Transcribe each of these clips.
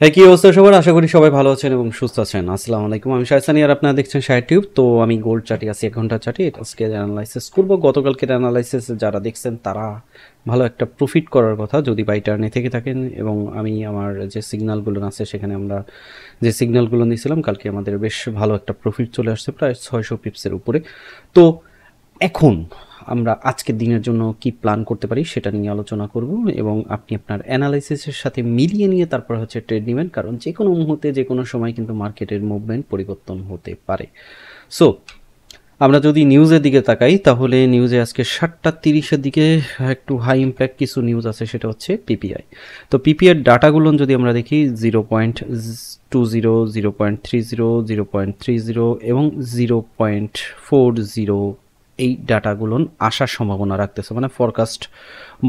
কি অবস্থা সবার? আশা করি সবাই ভালো আছেন এবং সুস্থ আছেন। আসসালামু আলাইকুম, আমি শাহসানি আর আপনারা দেখছেন শাহ টিউব। তো আমি গোল্ড চার্টে আছি, 1 ঘন্টা চার্টে। আজকে অ্যানালাইসিস করবো। গতকালকের অ্যানালাইসিস যারা দেখছেন তারা ভালো একটা প্রফিট করার কথা যদি বাই টার্নে থেকে থাকেন, এবং আমি আমার যে সিগন্যালগুলো আছে সেখানে আমরা যে সিগন্যালগুলো নিয়েছিলাম কালকে আমাদের বেশ ভালো একটা প্রফিট চলে আসছে, প্রায় 600 পিপসের উপরে। তো এখন আমরা আজকের দিনের জন্য কি প্ল্যান করতে পারি সেটা নিয়ে আলোচনা করব, এবং আপনি আপনার অ্যানালাইসিসের সাথে মিলিয়ে নিয়ে তারপর হচ্ছে ট্রেড নেবেন, কারণ যে কোনো মুহূর্তে যে কোনো সময় কিন্তু মার্কেটের মুভমেন্ট পরিবর্তন হতে পারে। সো আমরা যদি নিউজের দিকে তাকাই তাহলে নিউজে আজকে 7:30-এর দিকে একটু হাই ইম্প্যাক্ট কিছু নিউজ আছে, সেটা হচ্ছে পিপিআই। তো পিপিআই ডাটাগুলো যদি আমরা দেখি 0.20, 0.30, 0.30 এবং 0.40 এই ডাটাগুলো আসার সম্ভাবনা রাখতেছে, মানে ফরকাস্ট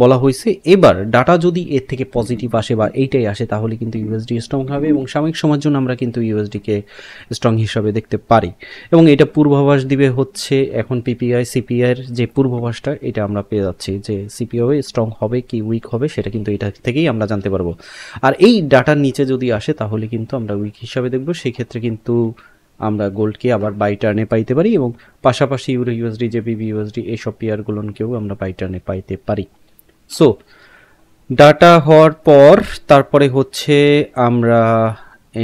বলা হয়েছে। এবার ডাটা যদি এর থেকে পজিটিভ আসে বা এইটাই আসে তাহলে কিন্তু ইউএসডি স্ট্রং হবে, এবং সাময়িক সময়ের জন্য আমরা কিন্তু ইউএসডিকে স্ট্রং হিসাবে দেখতে পারি। এবং এটা পূর্বাভাস দিবে হচ্ছে এখন পিপিআই সিপিআইয়ের যে পূর্বাভাসটা এটা আমরা পেয়ে যাচ্ছি, যে সিপিআই স্ট্রং হবে কি উইক হবে সেটা কিন্তু এটা থেকেই আমরা জানতে পারবো। আর এই ডাটার নিচে যদি আসে তাহলে কিন্তু আমরা উইক হিসাবে দেখবো, সেই ক্ষেত্রে কিন্তু আমরা গোল্ডকে আবার বাই টার্নে পাইতে পারি, এবং পাশাপাশি ইউরো ইউএসডি জেবিবি ইউএসডি এইসব পেয়ারগুলোকেও আমরা বাই টার্নে পাইতে পারি। সো ডাটা হওয়ার পর তারপরে হচ্ছে আমরা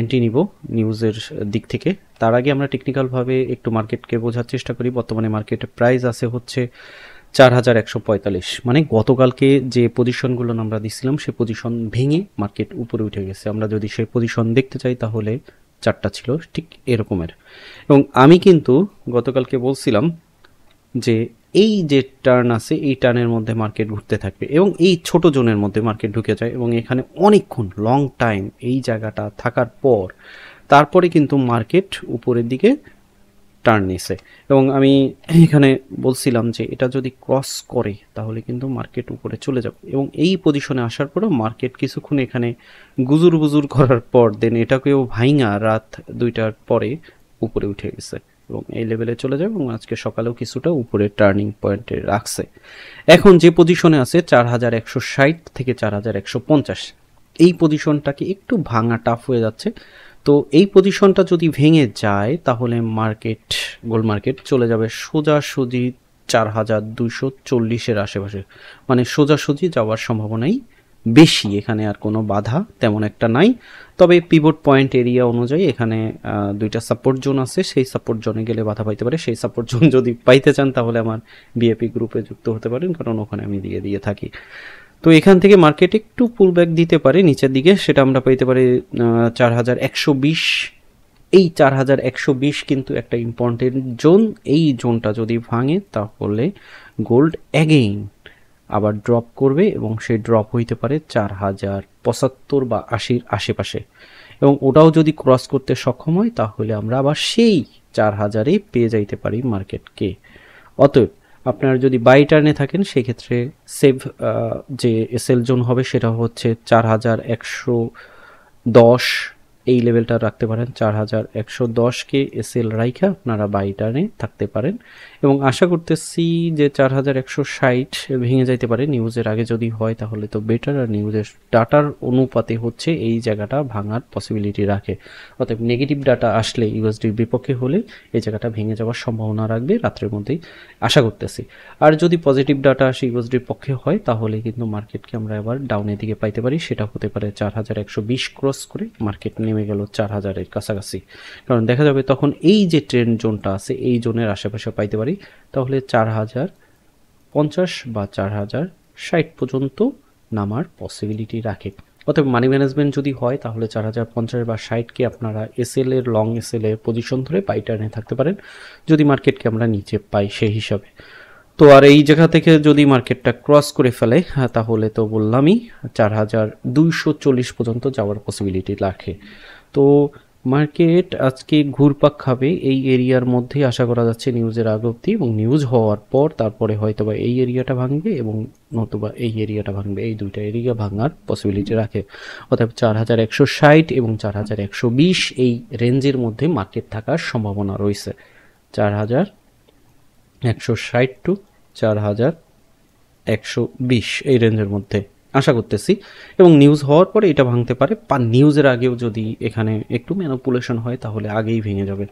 এন্ট্রি নিব নিউজের দিক থেকে। তার আগে আমরা টেকনিক্যালভাবে একটু মার্কেটকে বোঝার চেষ্টা করি। বর্তমানে মার্কেটের প্রাইস আছে হচ্ছে 4145, মানে গতকালকে যে পজিশনগুলো আমরা দিছিলাম সে পজিশন ভেঙে মার্কেট উপরে উঠে গেছে। আমরা যদি সেই পজিশন দেখতে চাই তাহলে চারটা ছিল ঠিক এরকমের, এবং আমি কিন্তু গতকালকে বলছিলাম যে এই যে টার্ন আছে এই টার্নের মধ্যে মার্কেট ঘুরতে থাকবে এবং এই ছোট জোনের মধ্যে মার্কেট ঢুকে যায়, এবং এখানে অনেকক্ষণ লং টাইম এই জায়গাটা থাকার পর তারপরে কিন্তু মার্কেট উপরের দিকে টার্ন নিছে। এবং আমি এখানে বলছিলাম যে এটা যদি ক্রস করে তাহলে কিন্তু মার্কেট উপরে চলে যাবে, এবং এই পজিশনে আসার পরেও মার্কেট কিছুক্ষণ এখানে গুজুর বুজুর করার পর দেন এটাকেও ভাইঙা রাত 2টার পরে উপরে উঠে গেছে এবং এই লেভেলে চলে যাবে, এবং আজকে সকালেও কিছুটা উপরে টার্নিং পয়েন্টে রাখছে। এখন যে পজিশনে আছে 4160 থেকে 4150, এই পজিশনটাকে একটু ভাঙা টাফ হয়ে যাচ্ছে। তো এই পজিশনটা যদি ভেঙে যায় তাহলে মার্কেট গোল্ড মার্কেট চলে যাবে সোজাসুজি 4240-এর আশেপাশে, মানে সোজাসুজি যাওয়ার সম্ভাবনাই বেশি। এখানে আর কোনো বাধা তেমন একটা নাই। তবে পিভট পয়েন্ট এরিয়া অনুযায়ী এখানে দুইটা সাপোর্ট জোন আছে, সেই সাপোর্ট জোনে গেলে বাধা পাইতে পারে। সেই সাপোর্ট জোন যদি পাইতে চান তাহলে আমার বিএপি গ্রুপে যুক্ত হতে পারেন, কারণ ওখানে আমি দিয়ে থাকি। তো এখান থেকে মার্কেট একটু পুল ব্যাক দিতে পারে নিচের দিকে, সেটা আমরা পাইতে পারি 4120। এই 4120 কিন্তু একটা ইম্পর্টেন্ট জোন। এই জোনটা যদি ভাঙে তাহলে গোল্ড অ্যাগেইন আবার ড্রপ করবে, এবং সেই ড্রপ হইতে পারে 4075 বা 80-র আশেপাশে, এবং ওটাও যদি ক্রস করতে সক্ষম হয় তাহলে আমরা আবার সেই 4000-এ পেয়ে যাইতে পারি মার্কেটকে। অতএব আপনারা যদি বাই টার্নে থাকেন সেক্ষেত্রে সেভ যে এসএল জোন হবে সেটা হচ্ছে 4110, এই লেভেলটা রাখতে পারেন। 4110কে এসএল রাইখা আপনারা বাই টার্নে থাকতে পারেন, এবং আশা করতেছি যে 4160 ভেঙে যাইতে পারে নিউজের আগে। যদি হয় তাহলে তো বেটার, আর নিউজের ডাটার অনুপাতে হচ্ছে এই জায়গাটা ভাঙার পসিবিলিটি রাখে। অর্থাৎ নেগেটিভ ডাটা আসলে ইউএসডির বিপক্ষে হলে এই জায়গাটা ভেঙে যাওয়ার সম্ভাবনা রাখবে রাত্রের মধ্যেই, আশা করতেছি। আর যদি পজিটিভ ডাটা আসে ইউএসডির পক্ষে হয় তাহলে কিন্তু মার্কেটকে আমরা আবার ডাউনের দিকে পাইতে পারি। সেটা হতে পারে 4120 ক্রস করে মার্কেট নেমে গেল 4000-এর কাছাকাছি, কারণ দেখা যাবে তখন এই যে ট্রেন্ড জোনটা আছে এই জোনের আশেপাশে পাইতে পারি। তাহলে 4050 বা 4060 পর্যন্ত নামার পসিবিলিটি রাখে। অতএব মানি ম্যানেজমেন্ট যদি হয় তাহলে 4050 বা 60কে আপনারা এসএল এর লং এসএল এর পজিশন ধরে বাই টার্নে থাকতে পারেন, যদি মার্কেটকে আমরা নিচে পাই সেই হিসাবে। তো আর এই জায়গা থেকে যদি মার্কেটটা ক্রস করে ফেলে তাহলে তো বললামই 4240 পর্যন্ত যাওয়ার পসিবিলিটি রাখে। তো মার্কেট আজকে ঘুরপাক খাবে এই এরিয়ার মধ্যেই আশা করা যাচ্ছে নিউজের আগ অব্দি, এবং নিউজ হওয়ার পর তারপরে হয়তোবা এই এরিয়াটা ভাঙবে এবং নতুবা এই এরিয়াটা ভাঙবে, এই দুইটা এরিয়া ভাঙার পসিবিলিটি রাখে। অর্থাৎ 4160 এবং 4120 এই রেঞ্জের মধ্যে মার্কেট থাকার সম্ভাবনা রয়েছে। 4160 টু 4120 এই রেঞ্জের মধ্যে আশা করতেছি। এবং নিউজ হওয়ার পরে এটা ভাঙতে পারে, বা নিউজের আগেও যদি এখানে একটু ম্যানিপুলেশন হয় তাহলে আগেই ভেঙে যাবে।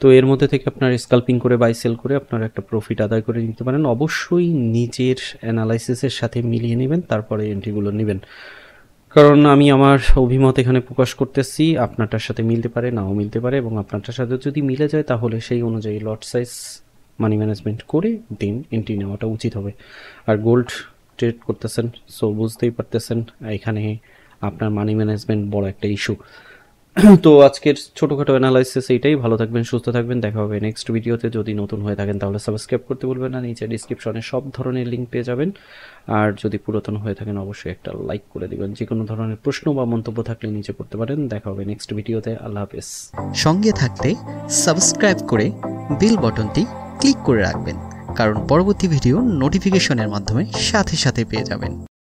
তো এর মধ্যে থেকে আপনার স্কাল্পিং করে বাই সেল করে আপনারা একটা প্রফিট আদায় করে নিতে পারেন। অবশ্যই নিজের অ্যানালাইসিসের সাথে মিলিয়ে নেবেন, তারপরে এন্ট্রিগুলো নেবেন। কারণ আমি আমার অভিমত এখানে প্রকাশ করতেছি, আপনারটার সাথে মিলতে পারে, নাও মিলতে পারে, এবং আপনারটার সাথে যদি মিলে যায় তাহলে সেই অনুযায়ী লট সাইজ মানি ম্যানেজমেন্ট করে দেন এন্ট্রি নেওয়াটা উচিত হবে। আর গোল্ড ট্রেড করতেছেন, সো বুঝতেই পারতেছেন এখানে আপনার মানি ম্যানেজমেন্ট বড় একটা ইস্যু। তো আজকের ছোটোখাটো অ্যানালাইসিস এইটাই। ভালো থাকবেন, সুস্থ থাকবেন, দেখা হবে নেক্সট ভিডিওতে। যদি নতুন হয়ে থাকেন তাহলে সাবস্ক্রাইব করতে ভুলবেন না, নিচে ডিসক্রিপশনে সব ধরনের লিঙ্ক পেয়ে যাবেন। আর যদি পুরাতন হয়ে থাকেন অবশ্যই একটা লাইক করে দিবেন। যে কোনো ধরনের প্রশ্ন বা মন্তব্য থাকলে নিচে করতে পারেন। দেখা হবে নেক্সট ভিডিওতে। আল্লাহ হাফেজ। সঙ্গে থাকতে সাবস্ক্রাইব করে বেল বাটনটি ক্লিক করে রাখবেন, কারণ পরবর্তী ভিডিও নোটিফিকেশনের মাধ্যমে সাথে সাথে পেয়ে যাবেন।